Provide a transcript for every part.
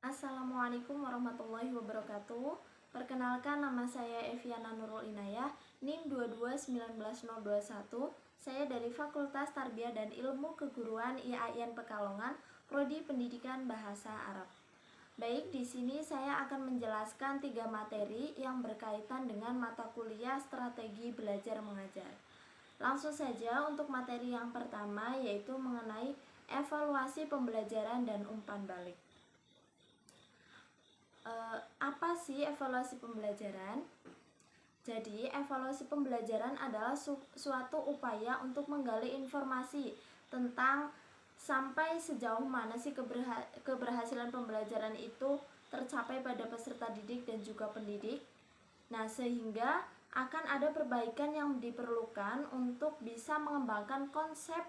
Assalamualaikum warahmatullahi wabarakatuh. Perkenalkan, nama saya Eviana Nurul Inayah, NIM 2219021. Saya dari Fakultas Tarbiyah dan Ilmu Keguruan IAIN Pekalongan, Prodi Pendidikan Bahasa Arab. Baik, di sini saya akan menjelaskan 3 materi yang berkaitan dengan mata kuliah Strategi Belajar Mengajar. Langsung saja untuk materi yang pertama, yaitu mengenai evaluasi pembelajaran dan umpan balik. Apa sih evaluasi pembelajaran? Jadi, evaluasi pembelajaran adalah suatu upaya untuk menggali informasi tentang sampai sejauh mana sih keberhasilan pembelajaran itu tercapai pada peserta didik dan juga pendidik. Nah, sehingga akan ada perbaikan yang diperlukan untuk bisa mengembangkan konsep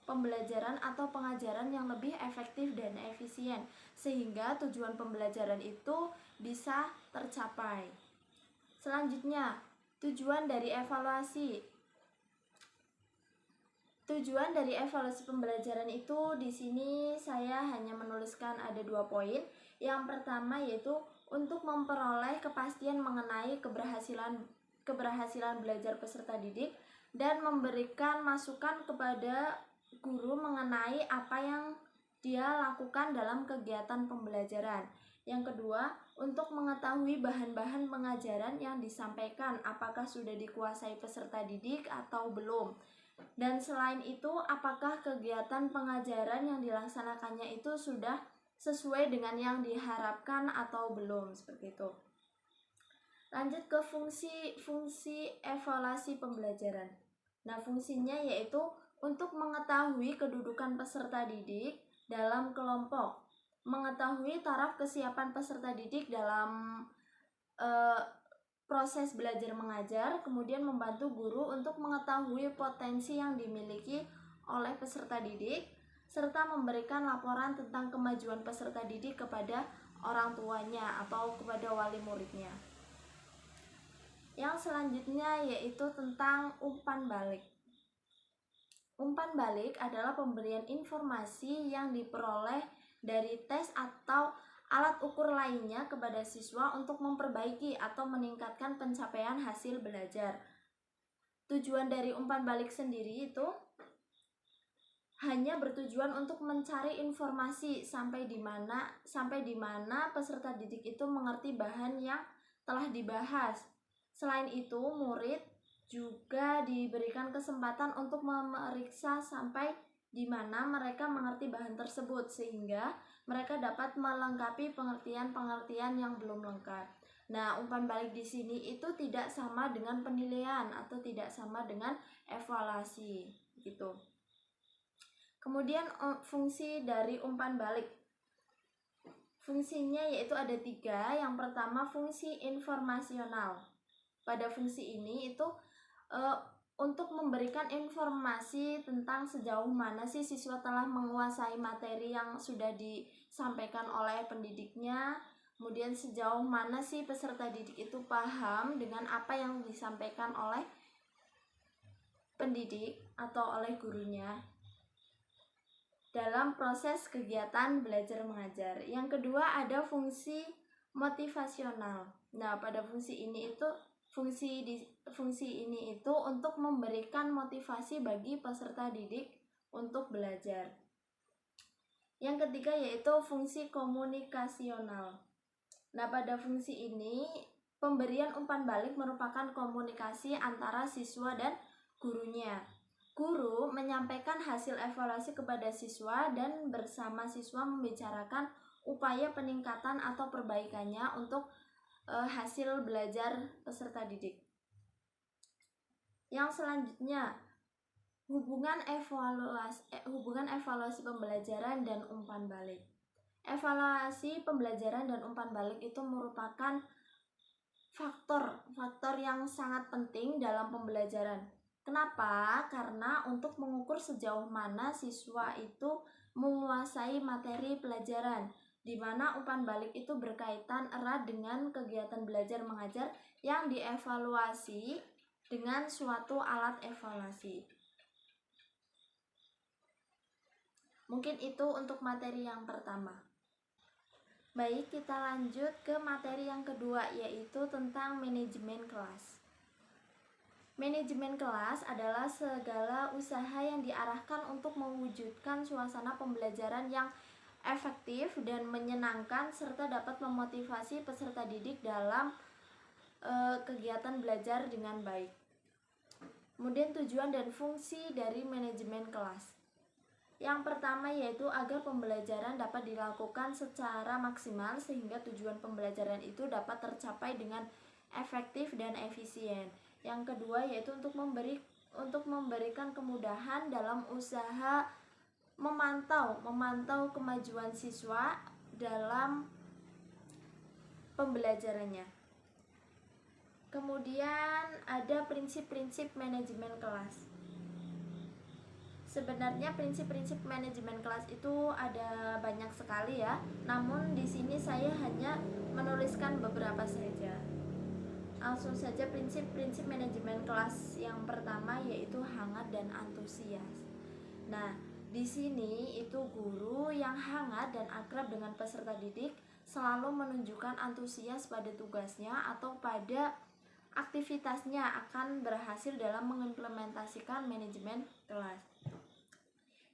pembelajaran atau pengajaran yang lebih efektif dan efisien, sehingga tujuan pembelajaran itu bisa tercapai. Selanjutnya, tujuan dari evaluasi. Tujuan dari evaluasi pembelajaran itu di sini saya hanya menuliskan ada 2 poin. Yang pertama yaitu untuk memperoleh kepastian mengenai keberhasilan belajar peserta didik dan memberikan masukan kepada guru mengenai apa yang dia lakukan dalam kegiatan pembelajaran. Yang kedua, untuk mengetahui bahan-bahan pengajaran yang disampaikan apakah sudah dikuasai peserta didik atau belum. Dan selain itu, apakah kegiatan pengajaran yang dilaksanakannya itu sudah sesuai dengan yang diharapkan atau belum, seperti itu. Lanjut ke fungsi evaluasi pembelajaran. Nah, fungsinya yaitu untuk mengetahui kedudukan peserta didik dalam kelompok, mengetahui taraf kesiapan peserta didik dalam proses belajar mengajar, kemudian membantu guru untuk mengetahui potensi yang dimiliki oleh peserta didik, serta memberikan laporan tentang kemajuan peserta didik kepada orang tuanya atau kepada wali muridnya. Yang selanjutnya yaitu tentang umpan balik. Umpan balik adalah pemberian informasi yang diperoleh dari tes atau alat ukur lainnya kepada siswa untuk memperbaiki atau meningkatkan pencapaian hasil belajar. Tujuan dari umpan balik sendiri itu hanya bertujuan untuk mencari informasi sampai di mana peserta didik itu mengerti bahan yang telah dibahas. Selain itu, murid juga diberikan kesempatan untuk memeriksa sampai di mana mereka mengerti bahan tersebut, sehingga mereka dapat melengkapi pengertian-pengertian yang belum lengkap. Nah, umpan balik di sini itu tidak sama dengan penilaian atau tidak sama dengan evaluasi, gitu. Kemudian fungsi dari umpan balik. Fungsinya yaitu ada 3. Yang pertama, fungsi informasional. Pada fungsi ini itu untuk memberikan informasi tentang sejauh mana sih siswa telah menguasai materi yang sudah disampaikan oleh pendidiknya, kemudian sejauh mana sih peserta didik itu paham dengan apa yang disampaikan oleh pendidik atau oleh gurunya dalam proses kegiatan belajar mengajar. Yang kedua ada fungsi motivasional. Nah, pada fungsi ini itu untuk memberikan motivasi bagi peserta didik untuk belajar. Yang ketiga yaitu fungsi komunikasional. Nah, pada fungsi ini pemberian umpan balik merupakan komunikasi antara siswa dan gurunya. Guru menyampaikan hasil evaluasi kepada siswa dan bersama siswa membicarakan upaya peningkatan atau perbaikannya untuk hasil belajar peserta didik. Yang selanjutnya, hubungan evaluasi pembelajaran dan umpan balik. Evaluasi pembelajaran dan umpan balik itu merupakan faktor yang sangat penting dalam pembelajaran. Kenapa? Karena untuk mengukur sejauh mana siswa itu menguasai materi pelajaran, di mana umpan balik itu berkaitan erat dengan kegiatan belajar mengajar yang dievaluasi dengan suatu alat evaluasi. Mungkin itu untuk materi yang pertama. Baik, kita lanjut ke materi yang kedua, yaitu tentang manajemen kelas. Manajemen kelas adalah segala usaha yang diarahkan untuk mewujudkan suasana pembelajaran yang efektif dan menyenangkan serta dapat memotivasi peserta didik dalam kegiatan belajar dengan baik. Kemudian tujuan dan fungsi dari manajemen kelas. Yang pertama yaitu agar pembelajaran dapat dilakukan secara maksimal sehingga tujuan pembelajaran itu dapat tercapai dengan efektif dan efisien. Yang kedua yaitu untuk memberikan kemudahan dalam usaha memantau kemajuan siswa dalam pembelajarannya. Kemudian ada prinsip-prinsip manajemen kelas. Sebenarnya prinsip-prinsip manajemen kelas itu ada banyak sekali ya. Namun di sini saya hanya menuliskan beberapa saja. Langsung saja prinsip-prinsip manajemen kelas yang pertama yaitu hangat dan antusias. Nah, di sini itu guru yang hangat dan akrab dengan peserta didik selalu menunjukkan antusias pada tugasnya atau pada aktivitasnya akan berhasil dalam mengimplementasikan manajemen kelas.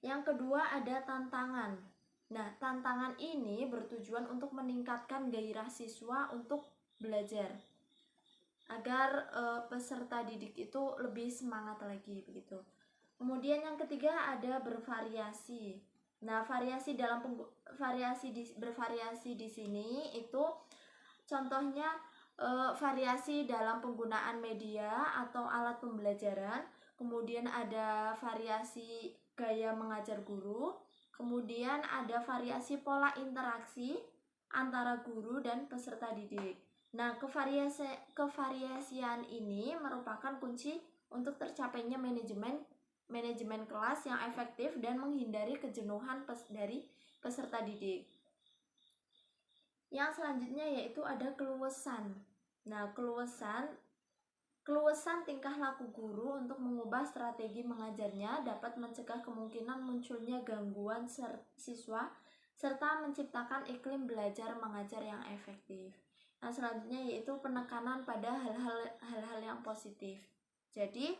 Yang kedua ada tantangan. Nah, tantangan ini bertujuan untuk meningkatkan gairah siswa untuk belajar agar peserta didik itu lebih semangat lagi begitu. Kemudian yang ketiga ada bervariasi. Nah, bervariasi di sini itu contohnya variasi dalam penggunaan media atau alat pembelajaran. Kemudian ada variasi gaya mengajar guru. Kemudian ada variasi pola interaksi antara guru dan peserta didik. Nah, kevariasian ini merupakan kunci untuk tercapainya manajemen kelas yang efektif dan menghindari kejenuhan dari peserta didik. Yang selanjutnya yaitu ada keluasan. Nah, keluasan tingkah laku guru untuk mengubah strategi mengajarnya dapat mencegah kemungkinan munculnya gangguan siswa serta menciptakan iklim belajar mengajar yang efektif. Nah, selanjutnya yaitu penekanan pada hal-hal yang positif. Jadi,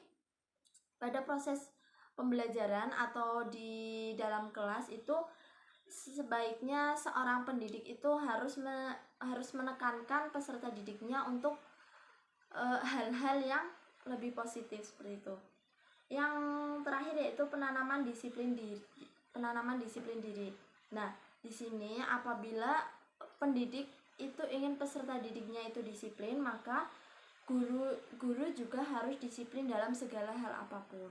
pada proses pembelajaran atau di dalam kelas itu sebaiknya seorang pendidik itu harus menekankan peserta didiknya untuk hal-hal yang lebih positif seperti itu. Yang terakhir yaitu penanaman disiplin diri. Nah, di sini apabila pendidik itu ingin peserta didiknya itu disiplin, maka guru juga harus disiplin dalam segala hal apapun.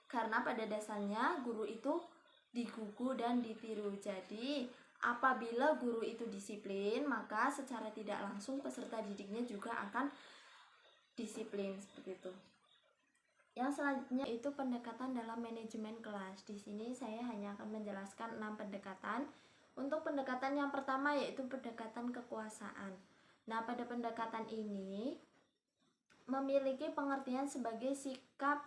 Karena pada dasarnya guru itu digugu dan ditiru. Jadi, apabila guru itu disiplin, maka secara tidak langsung peserta didiknya juga akan disiplin seperti itu. Yang selanjutnya itu pendekatan dalam manajemen kelas. Di sini saya hanya akan menjelaskan 6 pendekatan. Untuk pendekatan yang pertama yaitu pendekatan kekuasaan. Nah, pada pendekatan ini memiliki pengertian sebagai sikap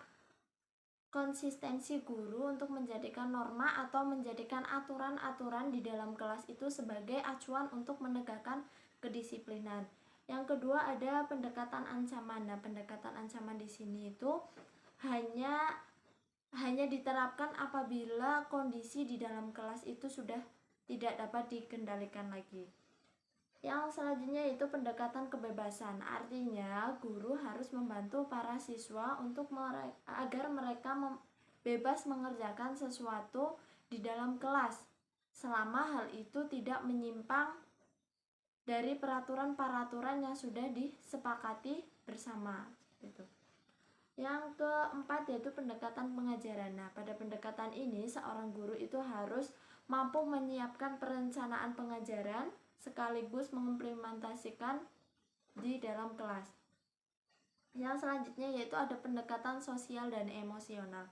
konsistensi guru untuk menjadikan norma atau menjadikan aturan-aturan di dalam kelas itu sebagai acuan untuk menegakkan kedisiplinan. Yang kedua ada pendekatan ancaman. Nah, pendekatan ancaman di sini itu hanya diterapkan apabila kondisi di dalam kelas itu sudah tidak dapat dikendalikan lagi. Yang selanjutnya itu pendekatan kebebasan. Artinya guru harus membantu para siswa agar mereka bebas mengerjakan sesuatu di dalam kelas selama hal itu tidak menyimpang dari peraturan-peraturan yang sudah disepakati bersama gitu. Yang keempat yaitu pendekatan pengajaran. Nah, pada pendekatan ini seorang guru itu harus mampu menyiapkan perencanaan pengajaran sekaligus mengimplementasikan di dalam kelas. Yang selanjutnya yaitu ada pendekatan sosial dan emosional.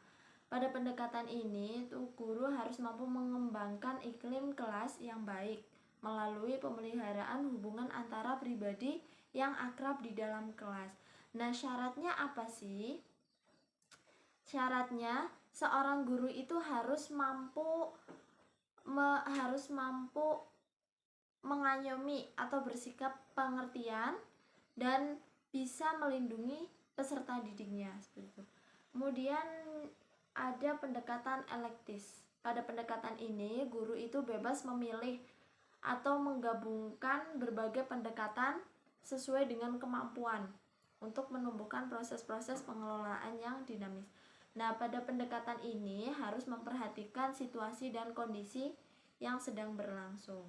Pada pendekatan ini, guru harus mampu mengembangkan iklim kelas yang baik melalui pemeliharaan hubungan antara pribadi yang akrab di dalam kelas. Nah, syaratnya apa sih? Syaratnya seorang guru itu harus mampu mengayomi atau bersikap pengertian dan bisa melindungi peserta didiknya seperti itu. Kemudian ada pendekatan elektis. Pada pendekatan ini, guru itu bebas memilih atau menggabungkan berbagai pendekatan sesuai dengan kemampuan untuk menumbuhkan proses-proses pengelolaan yang dinamis. Nah, pada pendekatan ini harus memperhatikan situasi dan kondisi yang sedang berlangsung.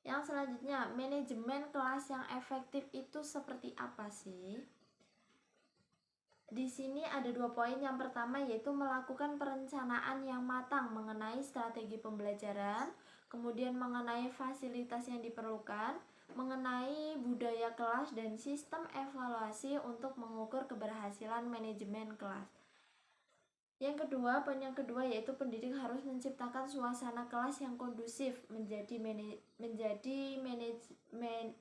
Yang selanjutnya, manajemen kelas yang efektif itu seperti apa sih? Di sini ada 2 poin. Yang pertama yaitu melakukan perencanaan yang matang mengenai strategi pembelajaran, kemudian mengenai fasilitas yang diperlukan, mengenai budaya kelas dan sistem evaluasi untuk mengukur keberhasilan manajemen kelas. Yang kedua, poin yang kedua yaitu pendidik harus menciptakan suasana kelas yang kondusif, menjadi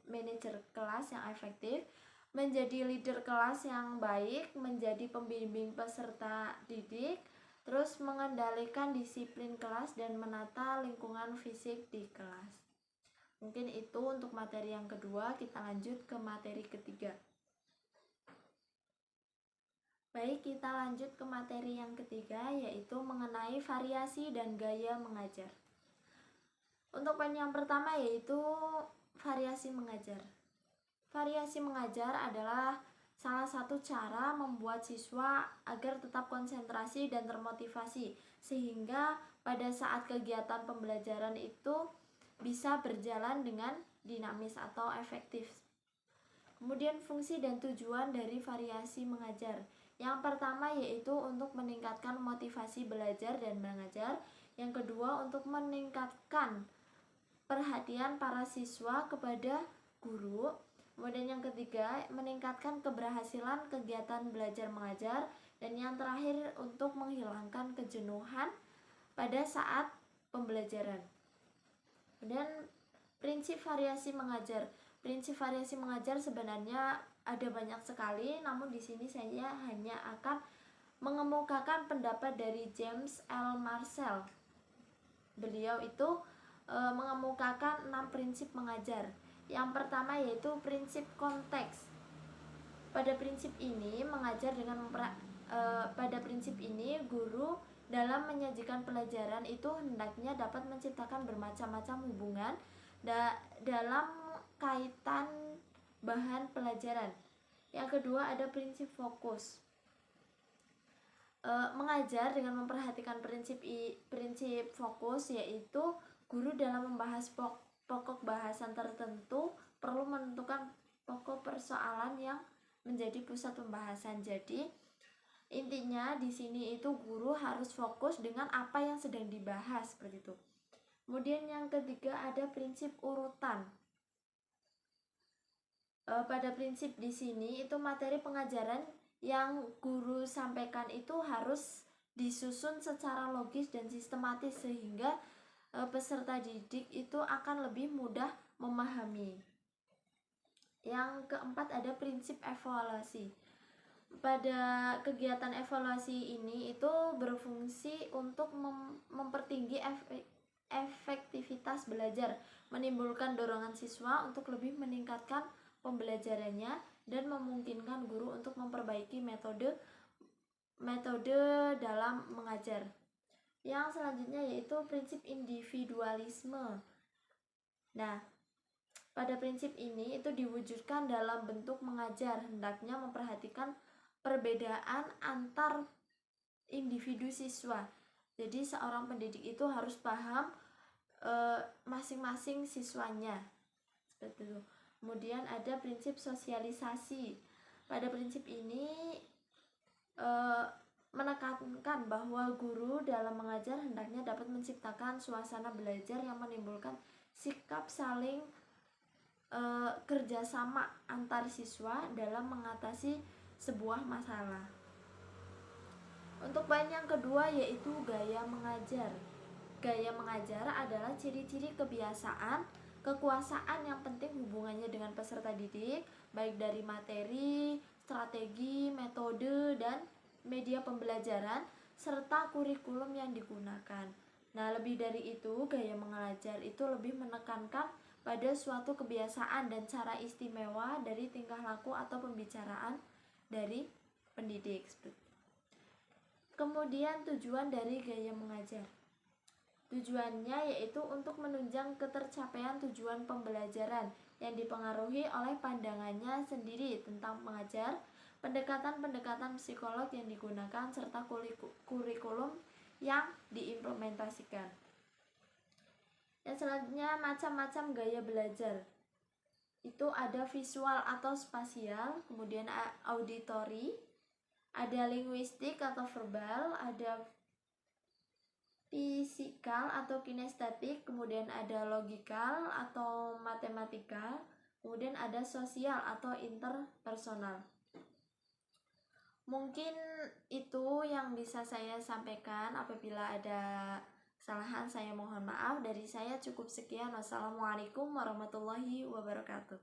manajer kelas yang efektif, menjadi leader kelas yang baik, menjadi pembimbing peserta didik, terus mengendalikan disiplin kelas dan menata lingkungan fisik di kelas. Mungkin itu untuk materi yang kedua. Kita lanjut ke materi ketiga. Baik, kita lanjut ke materi yang ketiga, yaitu mengenai variasi dan gaya mengajar. Untuk poin yang pertama yaitu variasi mengajar. Variasi mengajar adalah salah satu cara membuat siswa agar tetap konsentrasi dan termotivasi, sehingga pada saat kegiatan pembelajaran itu bisa berjalan dengan dinamis atau efektif. Kemudian fungsi dan tujuan dari variasi mengajar. Yang pertama yaitu untuk meningkatkan motivasi belajar dan mengajar. Yang kedua untuk meningkatkan perhatian para siswa kepada guru. Kemudian yang ketiga meningkatkan keberhasilan kegiatan belajar mengajar. Dan yang terakhir untuk menghilangkan kejenuhan pada saat pembelajaran. Dan prinsip variasi mengajar. Prinsip variasi mengajar sebenarnya ada banyak sekali, namun di sini saya hanya akan mengemukakan pendapat dari James L. Marshall. Beliau itu mengemukakan 6 prinsip mengajar. Yang pertama yaitu prinsip konteks. Pada prinsip ini guru dalam menyajikan pelajaran itu hendaknya dapat menciptakan bermacam-macam hubungan dalam kaitan bahan pelajaran. Yang kedua ada prinsip fokus. Mengajar dengan memperhatikan prinsip fokus, yaitu guru dalam membahas pokok bahasan tertentu perlu menentukan pokok persoalan yang menjadi pusat pembahasan. Jadi intinya di sini itu guru harus fokus dengan apa yang sedang dibahas seperti itu. Kemudian yang ketiga ada prinsip urutan. Pada prinsip di sini itu materi pengajaran yang guru sampaikan itu harus disusun secara logis dan sistematis sehingga peserta didik itu akan lebih mudah memahami. Yang keempat ada prinsip evaluasi. Pada kegiatan evaluasi ini itu berfungsi untuk mempertinggi efektivitas belajar, menimbulkan dorongan siswa untuk lebih meningkatkan pembelajarannya dan memungkinkan guru untuk memperbaiki metode dalam mengajar. Yang selanjutnya yaitu prinsip individualisme. Nah, pada prinsip ini itu diwujudkan dalam bentuk mengajar, hendaknya memperhatikan perbedaan antar individu siswa. Jadi seorang pendidik itu harus paham masing-masing siswanya. Seperti itu. Kemudian ada prinsip sosialisasi. Pada prinsip ini menekankan bahwa guru dalam mengajar hendaknya dapat menciptakan suasana belajar yang menimbulkan sikap saling kerjasama antar siswa dalam mengatasi sebuah masalah. Untuk poin yang kedua yaitu gaya mengajar. Gaya mengajar adalah ciri-ciri kebiasaan, kekuasaan yang penting hubungannya dengan peserta didik, baik dari materi, strategi, metode, dan media pembelajaran, serta kurikulum yang digunakan. Nah, lebih dari itu, gaya mengajar itu lebih menekankan pada suatu kebiasaan dan cara istimewa dari tingkah laku atau pembicaraan dari pendidik. Kemudian tujuan dari gaya mengajar. Tujuannya yaitu untuk menunjang ketercapaian tujuan pembelajaran yang dipengaruhi oleh pandangannya sendiri tentang mengajar, pendekatan-pendekatan psikolog yang digunakan, serta kurikulum yang diimplementasikan. Yang selanjutnya, macam-macam gaya belajar. Itu ada visual atau spasial, kemudian auditory, ada linguistik atau verbal, ada fisikal atau kinestetik, kemudian ada logikal atau matematikal, kemudian ada sosial atau interpersonal. Mungkin itu yang bisa saya sampaikan. Apabila ada kesalahan saya mohon maaf. Dari saya cukup sekian. Wassalamualaikum warahmatullahi wabarakatuh.